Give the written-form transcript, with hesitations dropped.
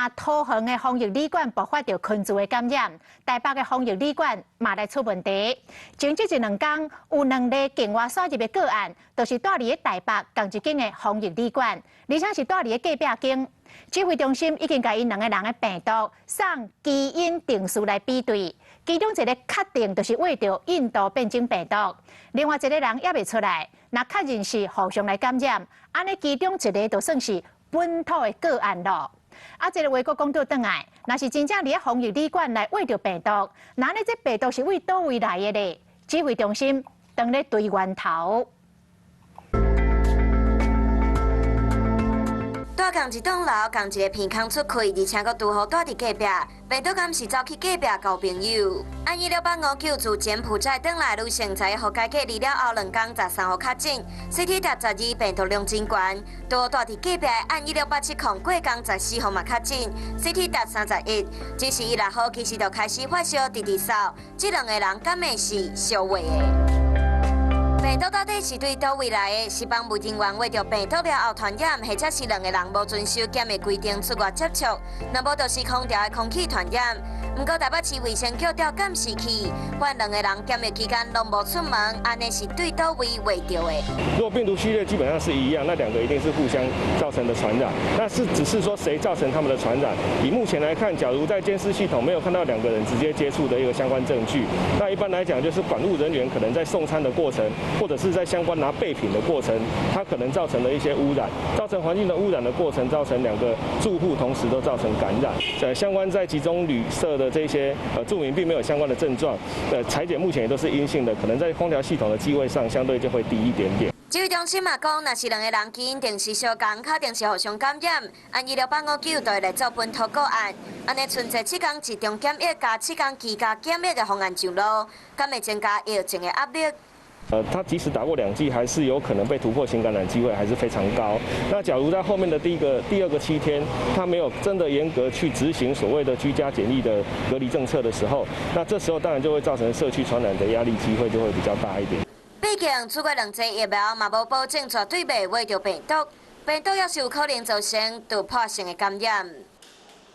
那桃园的防疫旅馆爆发着群组的感染，台北的防疫旅馆嘛来出问题。前一2天有2例境外输入的个案，就是住伫台北同一间的防疫旅馆，而且是住伫隔壁间。指挥中心已经甲因2个人的病毒送基因定序来比对，其中一个确定就是为着印度变种病毒，另外一个人也未出来。那确认是互相来感染，安尼其中一个就算是本土的个案咯。啊，这个话国讲倒转来，若是真正伫防疫旅馆来为着病毒，那呢这病毒是为倒位来的咧？指挥中心当咧对源头。住同一栋楼，同一个片空出开，而且阁拄好住伫隔壁，病毒敢是走去隔壁交朋友。按16859自柬埔寨转来女性，在互解隔离了后2天13号确诊 ，CT 值12，病毒量真悬。拄好住伫隔壁按16870过工14号嘛确诊 ，CT 值31，只是16号其实就开始发烧、直扫，这2个人敢会是烧话的？ 病毒到底是对倒位来的？是防务人员为着病毒了后传染，或者是2个人无遵守检疫规定出外接触，若无就是空调的空气传染。不过台北市卫生局调监视器，发现2个人检疫期间拢无出门，安尼是对倒位画着的。如果病毒序列基本上是一样，那2个一定是互相造成的传染。那是只是说谁造成他们的传染？以目前来看，假如在监视系统没有看到2个人直接接触的一个相关证据，那一般来讲就是管务人员可能在送餐的过程。 或者是在相关拿备品的过程，它可能造成了一些污染，造成环境的污染的过程，造成2个住户同时都造成感染。相关在集中旅社的这些住民并没有相关的症状，采检目前也都是阴性的，可能在空调系统的机位上相对就会低一点点。 指挥中心嘛讲，若是2个人基因定是相同，确定是互相感染，按16859就会来做本土个案。安尼剩下7天集中检疫加7天居家检疫的方案上路，敢会增加疫情的压力？ 他即使打过2剂，还是有可能被突破性感染机会还是非常高。那假如在后面的第2个7天，他没有真的严格去执行所谓的居家检疫的隔离政策的时候，那这时候当然就会造成社区传染的压力机会就会比较大一点。毕竟出过2剂疫苗，嘛无保证绝对袂会着病毒，病毒也是有可能造成突破性的感染。